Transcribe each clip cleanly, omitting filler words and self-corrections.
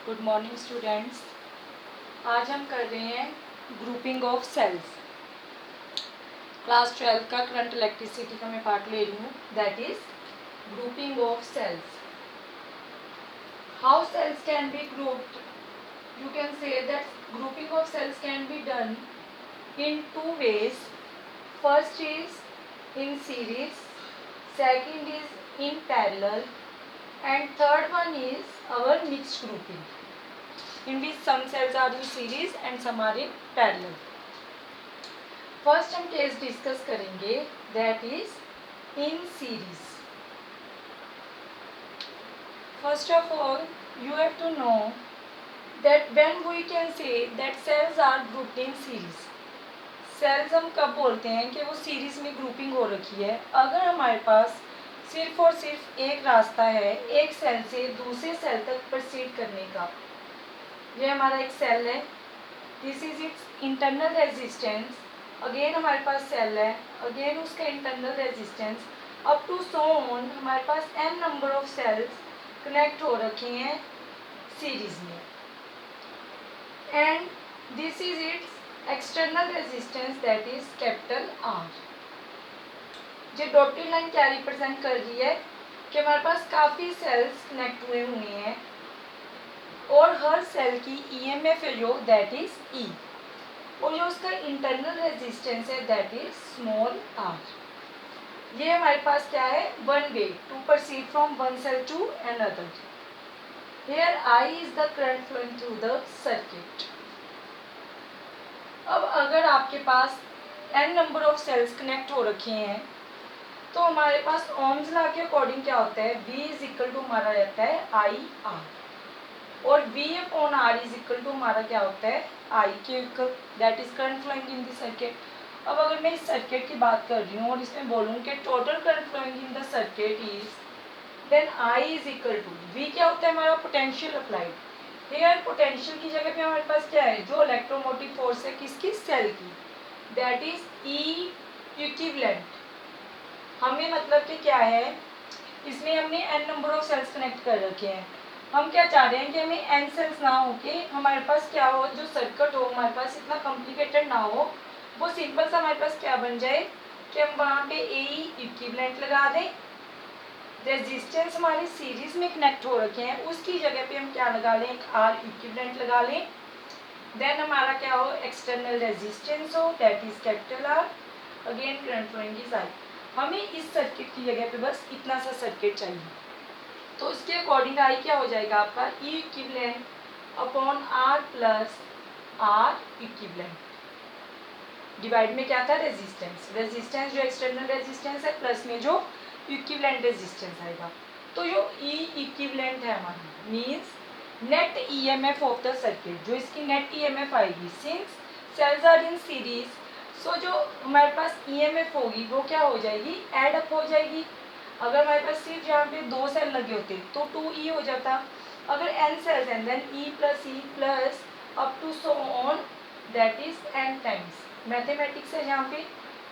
Good morning students. आज हम कर रहे हैं ग्रुपिंग ऑफ सेल्स। क्लास 12 का करंट इलेक्ट्रिसिटी का मैं पार्ट ले रही हूँ, that is grouping of cells. How cells can be grouped? You can say that grouping of cells can be done in two ways. First is in series, second is in parallel, and third one is our mixed grouping, in which some cells are in series and some are in parallel. First हम case discuss करेंगे, that is in series. First of all, you have to know that when we can say that cells are grouped in series. Cells हम कब बोलते हैं कि वो series में grouping हो रखी है? अगर हमारे पास सिर्फ और सिर्फ एक रास्ता है एक सेल से दूसरे सेल तक प्रोसीड करने का। ये हमारा एक सेल है, this is its internal resistance. Again हमारे पास सेल है, अगेन उसका internal resistance, up to so on हमारे पास n number of cells connect हो रखे हैं सीरीज में। And this is its external resistance, that is capital R। जो डॉटेड लाइन क्या रिप्रेजेंट कर रही है कि हमारे पास काफ़ी सेल्स कनेक्ट हुए हैं और हर सेल की EMF है जो दैट इज E, और जो उसका इंटरनल रेजिस्टेंस है दैट इज स्मॉल r। ये हमारे पास क्या है? One way to proceed from one cell to another. Here I is the current flowing through the circuit. अब अगर आपके पास n number of cells connect हो रखे हैं तो हमारे पास ओम्स लॉ के अकॉर्डिंग क्या होता है? V इज इक्वल टू हमारा रहता है IR, और V upon R is equal to हमारा क्या होता है? I के equal, that is current flowing in the circuit. अब अगर मैं इस सर्किट की बात कर रही हूँ और इसमें बोलूँ कि total current flowing in the circuit is, then I is equal to V क्या होता है? हमारा पोटेंशियल अप्लाइड। हेयर पोटेंशियल की जगह पे हमारे पास क्या है? जो इलेक्ट्रोमोटिव फोर्स है किसकी? सेल की, दैट इज E इक्विवेलेंट। हमें मतलब कि क्या है, इसमें हमने n number of cells connect कर रखे हैं। हम क्या चाह रहे हैं कि हमें n सेल्स ना हो के हमारे पास क्या हो, जो सर्किट हो हमारे पास इतना कॉम्प्लिकेटेड ना हो, वो सिंपल सा हमारे पास क्या बन जाए कि हम वहाँ पे ए इक्विवेलेंट लगा दें। रेजिस्टेंस हमारे सीरीज में कनेक्ट हो रखे हैं, उसकी जगह पे हम क्या लगा लें? एक आर इक्विवेलेंट लगा लें। देन हमारा क्या हो? एक्सटर्नल रेजिस्टेंस हो, that is capital R. Again current following is I. हमें इस सर्किट की जगह पे बस इतना सा सर्किट चाहिए, तो इसके अकॉर्डिंग आई क्या हो जाएगा आपका? E equivalent upon R plus R equivalent. Divide में क्या था? रेजिस्टेंस। रेजिस्टेंस जो एक्सटर्नल रेजिस्टेंस है प्लस में जो इक्विवेलेंट रेजिस्टेंस आएगा। तो जो E इक्विवेलेंट है हमारा means net EMF of the circuit, जो इसकी नेट EMF आएगी since cells are in series, so जो हमारे पास EMF होगी वो क्या हो जाएगी? एड अप हो जाएगी। अगर हमारे पास सिर्फ यहाँ पे दो सेल लगे होते तो 2E हो जाता। अगर n सेल्स हैं then E plus up to so on, that is n times. Mathematics है यहाँ पे,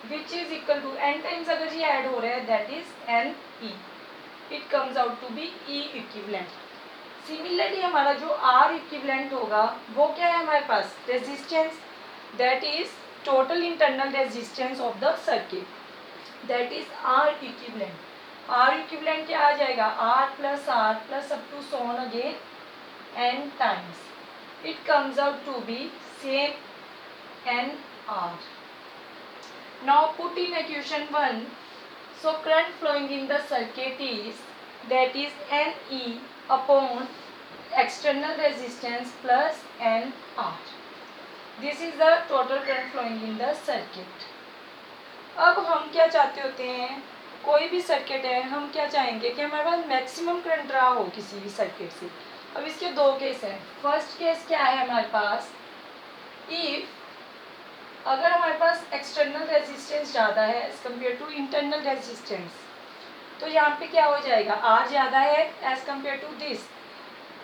which is equal to n times अगर ये ऐड हो रहा है that is NE। It comes out to be E equivalent. Similarly हमारा जो R इक्विवेलेंट होगा वो क्या है हमारे पास? Resistance, that is total internal resistance of the circuit, that is R equivalent. R equivalent क्या आ जाएगा? R plus up to so on again n times. It comes out to be same NR। Now put in equation 1, so current flowing in the circuit is, that is NE upon external resistance plus NR. This is the total current flowing in the circuit. अब हम क्या चाहते होते हैं? कोई भी circuit है, हम क्या चाहेंगे कि हमारे पास मैक्सिमम करंट रहा हो किसी भी सर्किट से। अब इसके दो केस हैं। फर्स्ट केस क्या है हमारे पास? इफ अगर हमारे पास एक्सटर्नल रेजिस्टेंस ज़्यादा है as compare to internal resistance, तो यहाँ पे क्या हो जाएगा? R ज़्यादा है एज कम्पेयर टू दिस,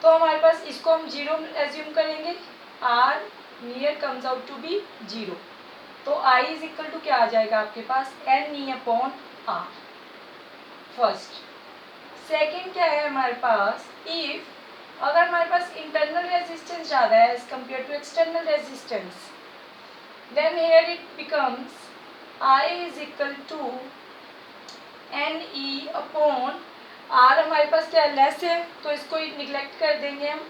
तो हमारे पास इसको हम जीरो एज्यूम करेंगे। R near comes out to be zero, तो I इज इक्वल टू क्या आ जाएगा आपके पास? NE upon R। First. Second क्या है हमारे पास? इफ अगर हमारे पास इंटरनल रेजिस्टेंस ज़्यादा है as compare to external resistance, then here it becomes I is equal to N E upon R, हमारे पास क्या लेस है तो इसको निगलेक्ट कर देंगे हम,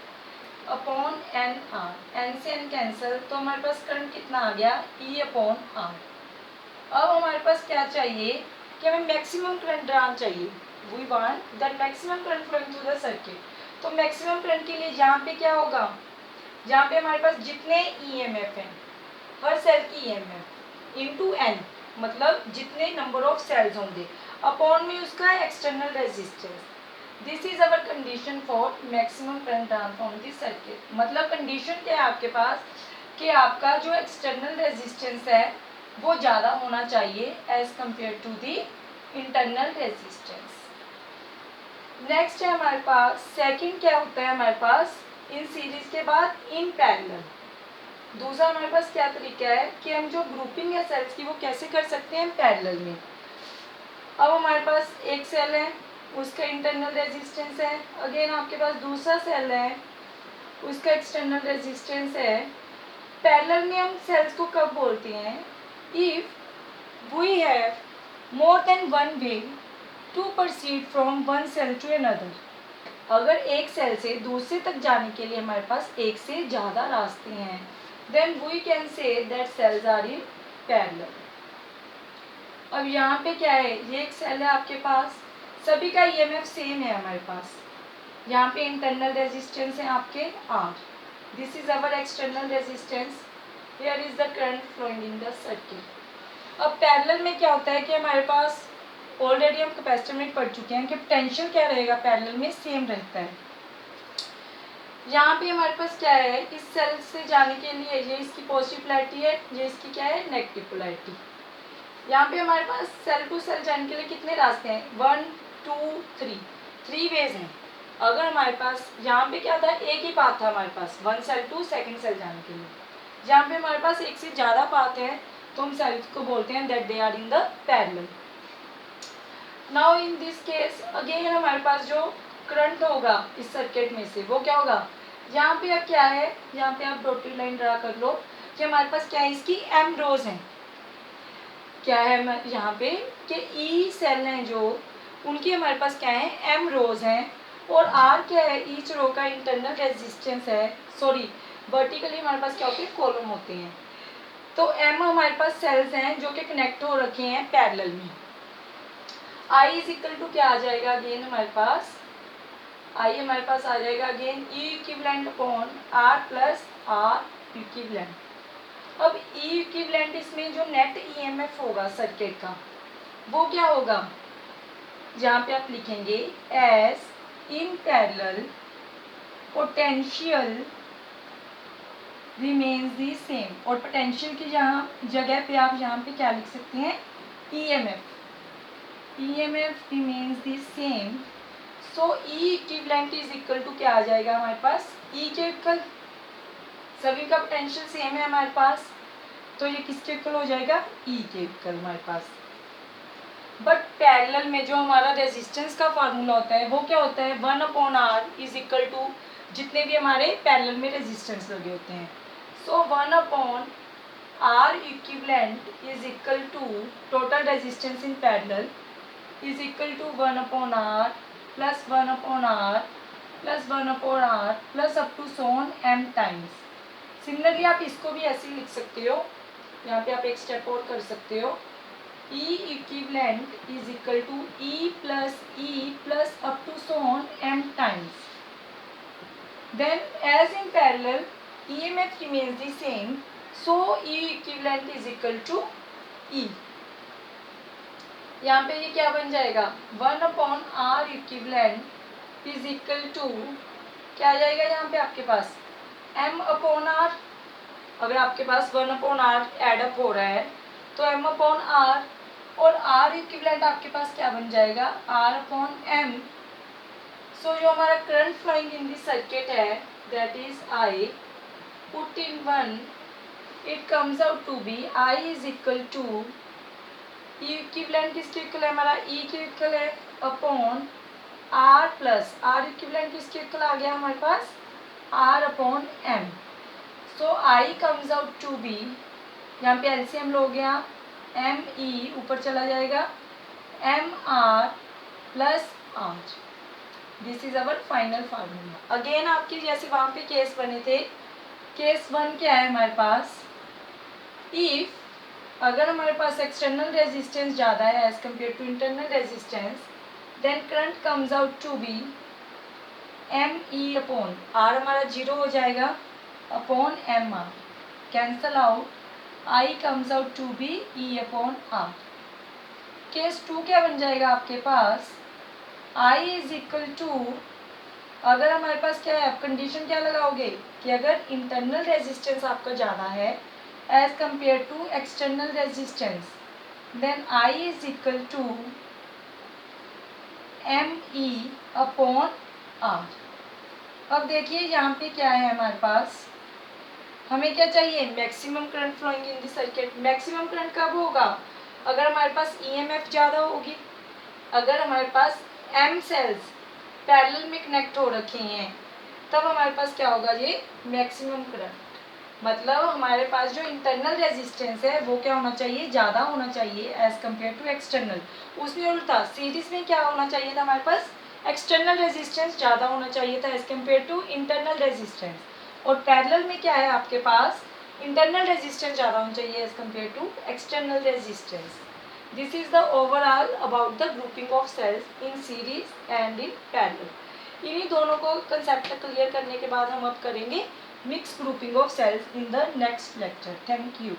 अपॉन एन आर, एन से एन कैंसिल, तो हमारे पास करंट कितना आ गया ई अपॉन आर। अब हमारे पास क्या चाहिए कि हमें मैक्सिमम करंट ड्राना चाहिए, we want that maximum current flowing through the circuit. तो मैक्सिमम करंट के लिए यहाँ पे क्या होगा, जहाँ पे हमारे पास जितने ईएमएफ हैं, हर सेल की ईएमएफ इनटू एन, मतलब जितने नंबर ऑफ सेल्स होंगे, अपॉन में उसका external resistance. This is our condition for maximum current drawn from this circuit. मतलब कंडीशन क्या है आपके पास कि आपका जो एक्सटर्नल रेजिस्टेंस है वो ज़्यादा होना चाहिए as compare to the internal resistance. Next है हमारे पास सेकंड क्या होता है हमारे पास इन सीरीज के बाद इन पैरेलल। दूसरा हमारे पास क्या तरीका है कि हम जो ग्रुपिंग है सेल्स की वो कैसे कर सकते हैं पैरेलल में। अब हमारे पास एक सेल है, उसका इंटरनल रेजिस्टेंस है, अगेन आपके पास दूसरा सेल है, उसका एक्सटर्नल रेजिस्टेंस है। पैरेलल में हम सेल्स को कब बोलते हैं, if we have more than one way to proceed from one cell to another. अगर एक सेल से दूसरे तक जाने के लिए हमारे पास एक से ज़्यादा रास्ते हैं, then we can say that cells are in parallel। अब यहाँ पे क्या है, ये एक सेल है आपके पास, सभी का ईएमएफ सेम है हमारे पास, यहाँ पे इंटरनल रेजिस्टेंस है आपके R, this is our external resistance, here is the current flowing in the circuit. अब पैरेलल में क्या होता है कि हमारे पास ऑलरेडी हम कैपेसिटर में पढ़ चुके हैं कि पोटेंशियल क्या रहेगा पैरेलल में, सेम रहता है। यहाँ पे हमारे पास क्या है, इस सेल से जाने के लिए ये इसकी पॉजिटिव पोलैरिटी है, ये इसकी क्या है नेगेटिव पोलैरिटी। यहाँ पे हमारे पास सेल टू सेल जाने के लिए कितने रास्ते हैं, 1 2 3, 3 वेज हैं। अगर हमारे पास यहाँ पे क्या था, एक ही पाथ था हमारे पास one cell to second cell जाने के लिए, जहाँ पे हमारे पास एक से ज़्यादा पाथ है तो हम सेल्स को बोलते हैं that they are in the parallel. Now in this case again हमारे पास जो करंट होगा इस सर्किट में से वो क्या होगा, यहाँ पे अब क्या है, यहाँ पे आप डॉटेड लाइन ड्रा कर लो कि हमारे पास क्या है, इसकी एम रोज हैं। क्या है यहाँ पे कि ई सेल हैं जो, उनकी हमारे पास क्या है एम रोज हैं, और आर क्या है, ईच रो का इंटरनल रेजिस्टेंस है, सॉरी वर्टिकली हमारे पास क्या होते हैं कॉलम होते हैं। तो एम हमारे पास सेल्स हैं जो कि कनेक्ट हो रखे हैं पैरेलल में। आई इज इक्वल टू क्या आ जाएगा अगेन हमारे पास, आई हमारे पास आ जाएगा again E equivalent upon R plus R equivalent. अब ई इक्विवेलेंट इसमें जो नेट ईएमएफ होगा सर्किट का वो क्या होगा, जहाँ पे आप लिखेंगे as in parallel potential remains the same, और पोटेंशियल की जहाँ जगह पे आप यहाँ पे क्या लिख सकते हैं EMF, EMF remains the same. So E equivalent is equal to क्या आ जाएगा हमारे पास, ई के इक्वल, सभी का पोटेंशियल सेम है हमारे पास, तो ये किसके इक्वल हो जाएगा ई के इक्वल हमारे पास। बट पैरेलल में जो हमारा रेजिस्टेंस का फार्मूला होता है वो क्या होता है, 1/r इज इक्वल टू जितने भी हमारे पैरेलल में रेजिस्टेंस लगे होते हैं, so 1/r equivalent is equal to total resistance in parallel is equal to 1/r plus 1/r plus 1/r plus up to so on m times. Similarly आप इसको भी ऐसे ही लिख सकते हो, यहाँ पे आप एक स्टेप और कर सकते हो, E equivalent is equal to E plus up to so on m times. Then as in parallel EMF remains the same, so E equivalent is equal to E. यहाँ पे ये क्या बन जाएगा, 1/r equivalent is equal to क्या आ जाएगा यहाँ पे आपके पास m/r। अगर आपके पास 1/r एडअप हो रहा है तो m/r, और r इक्विवेलेंट आपके पास क्या बन जाएगा r/m। सो जो हमारा current flowing in this circuit है that is I put in 1, it comes out to be I is equal to E equivalent किसके इक्वल है हमारा, ई के इक्वल है upon R plus R equivalent किसके equal आ गया हमारे पास, R upon M. So I comes out to be, यहाँ पे एलसीएम लो गया, एम ई ऊपर चला जाएगा, M R plus R. This is our final formula. Again आपके जैसे वहाँ पे केस बने थे, केस 1 क्या है हमारे पास, इफ अगर हमारे पास एक्सटर्नल रेजिस्टेंस ज़्यादा है as compare to internal resistance, then current comes out to be M E upon R, हमारा 0 हो जाएगा, upon M R, cancel out, I comes out to be E upon R. Case 2 क्या बन जाएगा आपके पास, आई इज इक्वल टू, अगर हमारे पास क्या है, आप कंडीशन क्या लगाओगे कि अगर इंटरनल रेजिस्टेंस आपका ज़्यादा है as compare to external resistance, then I is equal to M E upon R. अब देखिए यहाँ पे क्या है हमारे पास, हमें क्या चाहिए, maximum current flowing in the circuit. Maximum current कब होगा, अगर हमारे पास ईएमएफ ज़्यादा होगी, अगर हमारे पास एम सेल्स पैरेलल में कनेक्ट हो रखे हैं, तब हमारे पास क्या होगा, ये मैक्सिमम करंट। मतलब हमारे पास जो इंटरनल रेजिस्टेंस है वो क्या होना चाहिए, ज़्यादा होना चाहिए एज कम्पेयर टू एक्सटर्नल। उसमें उल्टा सीरीज में क्या होना चाहिए था हमारे पास, एक्सटर्नल रेजिस्टेंस ज़्यादा होना चाहिए था as compare to internal resistance, और पैरेलल में क्या है आपके पास, इंटरनल रेजिस्टेंस ज़्यादा होना चाहिए as compare to external resistance. This is the overall about the grouping of cells in series and in parallel. इन्हीं दोनों को कंसेप्ट क्लियर करने के बाद हम अब करेंगे mix grouping of cells in the next lecture. Thank you.